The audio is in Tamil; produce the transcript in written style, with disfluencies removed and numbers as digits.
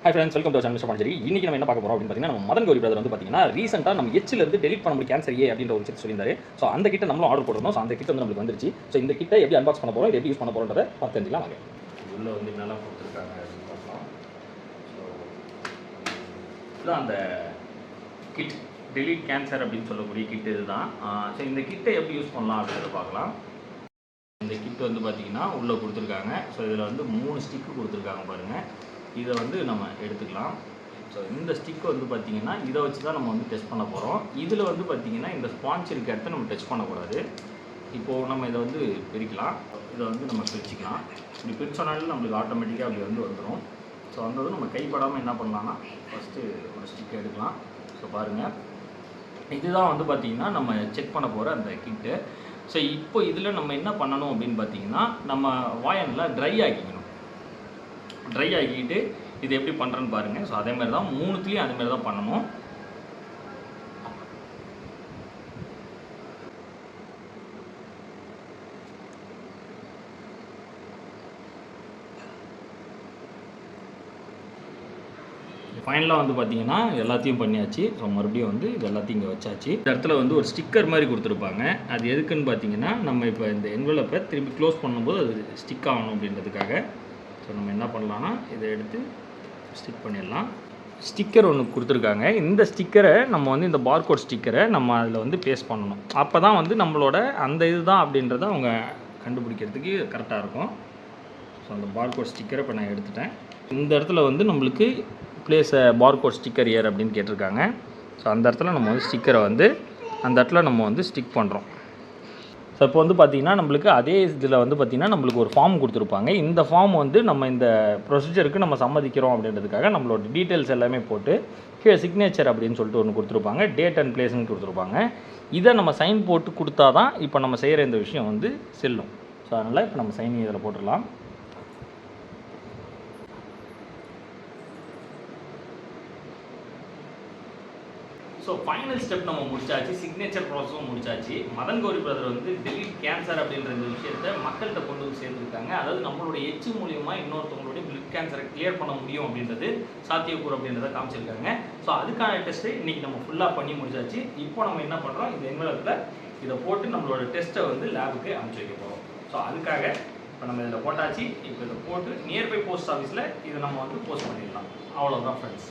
Hi friends, welcome to our channel Mr. Panjari. இன்னைக்கு நம்ம என்ன பார்க்க போறோம் அப்படினு பாத்தீங்கன்னா நம்ம மதன் கௌரி பிரதர் வந்து பாத்தீங்கன்னா ரீசன்ட்டா நம்ம எச்ல இருந்து டெலீட் பண்ண முடிய கேன்சர் ஏ அப்படின்ற ஒரு விஷயத்தை சொல்லியிருந்தாரு. சோ அந்த கிட்ட நம்மளும் ஆர்டர் போட்டுறோம். சோ அந்த கிட்ட வந்து நமக்கு வந்துருச்சு. சோ இந்த கிட்ட எப்படி அன்பாக்ஸ் பண்ண போறோம், எப்படி யூஸ் பண்ண போறோம்ன்றத பார்த்து தெரிஞ்சுக்கலாம் வாங்க. உள்ள வந்து நல்லா கொடுத்துருக்காங்க அப்படின்னு பார்க்கலாம். ஸோ இதுதான் அந்த கிட் டெலீட் கேன்சர் அப்படின்னு சொல்லக்கூடிய கிட் இதுதான். ஸோ இந்த கிட்டை எப்படி யூஸ் பண்ணலாம் அப்படின்றத பார்க்கலாம். இந்த கிட் வந்து பார்த்தீங்கன்னா உள்ளே கொடுத்துருக்காங்க. ஸோ இதில் வந்து 3 ஸ்டிக்கு கொடுத்துருக்காங்க பாருங்கள். இதை வந்து நம்ம எடுத்துக்கலாம். ஸோ இந்த ஸ்டிக் வந்து பார்த்திங்கன்னா இதை வச்சு தான் நம்ம வந்து டெஸ்ட் பண்ண போகிறோம். இதில் வந்து பார்த்திங்கன்னா இந்த ஸ்பான்ச் இருக்க இடத்த நம்ம டச் பண்ணக்கூடாது. இப்போது நம்ம இதை வந்து பிரிக்கலாம். இதை வந்து நம்ம பிரிச்சுக்கலாம். இப்படி பிரிச்சோனாலும் நம்மளுக்கு ஆட்டோமேட்டிக்காக அப்படி வந்து வந்துடும். ஸோ வந்ததும் நம்ம கைப்படாமல் என்ன பண்ணலான்னா ஃபஸ்ட்டு ஒரு ஸ்டிக் எடுக்கலாம். ஸோ பாருங்கள், இதுதான் வந்து பார்த்திங்கன்னா நம்ம செக் பண்ண போகிற அந்த கிட்டு. ஸோ இப்போ இதில் நம்ம என்ன பண்ணணும் அப்படின்னு பார்த்தீங்கன்னா நம்ம வாயனில் ட்ரை ஆக்கிக்கணும். ட்ரை ஆக்கிட்டு இது எப்படி பண்ணுறேன்னு பாருங்கள். ஸோ அதேமாதிரி தான் 3த்துலேயும் அதேமாதிரி தான் பண்ணணும். ஃபைனலாக வந்து பார்த்தீங்கன்னா எல்லாத்தையும் பண்ணியாச்சு. ஸோ மறுபடியும் வந்து இது எல்லாத்தையும் இங்கே வச்சாச்சு. இந்த இடத்துல வந்து ஒரு ஸ்டிக்கர் மாதிரி கொடுத்துருப்பாங்க. அது எதுக்குன்னு பார்த்தீங்கன்னா நம்ம இப்போ இந்த என்வலப்பை திருப்பி க்ளோஸ் பண்ணும்போது அது ஸ்டிக் ஆகணும் அப்படின்றதுக்காக. ஸோ நம்ம என்ன பண்ணலான்னா இதை எடுத்து ஸ்டிக் பண்ணிடலாம். ஸ்டிக்கர் ஒன்று கொடுத்துருக்காங்க. இந்த ஸ்டிக்கரை நம்ம வந்து இந்த பார்கோட் ஸ்டிக்கரை நம்ம அதில் வந்து பேஸ்ட் பண்ணணும். அப்போ தான் வந்து நம்மளோட அந்த இதுதான் அப்படின்றத அவங்க கண்டுபிடிக்கிறதுக்கு கரெக்டாக இருக்கும். ஸோ அந்த பார்கோட் ஸ்டிக்கரை இப்போ நான் எடுத்துட்டேன். இந்த இடத்துல வந்து நம்மளுக்கு பிளேஸ் பார்கோட் ஸ்டிக்கர் இயர் அப்படின்னு கேட்டிருக்காங்க. ஸோ அந்த இடத்துல நம்ம வந்து ஸ்டிக்கரை வந்து அந்த இடத்துல நம்ம வந்து ஸ்டிக் பண்ணுறோம். ஸோ இப்போ வந்து பார்த்திங்கன்னா நம்மளுக்கு அதே இதில் வந்து பார்த்திங்கன்னா நம்மளுக்கு ஒரு ஃபார்ம் கொடுத்துருப்பாங்க. இந்த ஃபார்ம் வந்து நம்ம இந்த ப்ரொசீஜருக்கு நம்ம சம்மதிக்கிறோம் அப்படின்றதுக்காக நம்மளோட டீட்டெயில்ஸ் எல்லாமே போட்டு கீழே சிக்னேச்சர் அப்படின்னு சொல்லிட்டு ஒன்று கொடுத்துருப்பாங்க. டேட் அண்ட் பிளேஸ்ன்னு கொடுத்துருப்பாங்க. இதை நம்ம சைன் போட்டு கொடுத்தா தான் இப்போ நம்ம செய்கிற இந்த விஷயம் வந்து செல்லும். ஸோ அதனால் இப்போ நம்ம சைன் இதில் போட்டுடலாம். ஸோ ஃபைனல் ஸ்டெப் நம்ம முடிச்சாச்சு. சிக்னேச்சர் ப்ராசஸும் முடிச்சாச்சு. மதன் கௌரி பிரதர் வந்து டெலீட் கேன்சர் அப்படின்ற இந்த விஷயத்தை மக்கள்கிட்ட கொண்டு வந்து சேர்ந்துருக்காங்க. அதாவது நம்மளுடைய எச்சு மூலியமாக இன்னொருத்தவங்களுடைய பிளட் கேன்சரை கிளியர் பண்ண முடியும் அப்படின்றது சாத்தியக்கூறு அப்படின்றத காமிச்சிருக்காங்க. ஸோ அதுக்கான டெஸ்ட்டை இன்றைக்கி நம்ம ஃபுல்லாக பண்ணி முடிச்சாச்சு. இப்போ நம்ம என்ன பண்ணுறோம், இந்த என்வலப்பில் இதை போட்டு நம்மளோட டெஸ்ட்டை வந்து லேபுக்கு அனுப்பிச்சி வைக்க போகிறோம். ஸோ அதுக்காக இப்போ நம்ம இதில் போட்டாச்சு. இப்போ இதை போட்டு நியர்பை போஸ்ட் ஆஃபீஸில் இதை நம்ம வந்து போஸ்ட் பண்ணிடலாம். அவ்வளோதான் ஃப்ரெண்ட்ஸ்.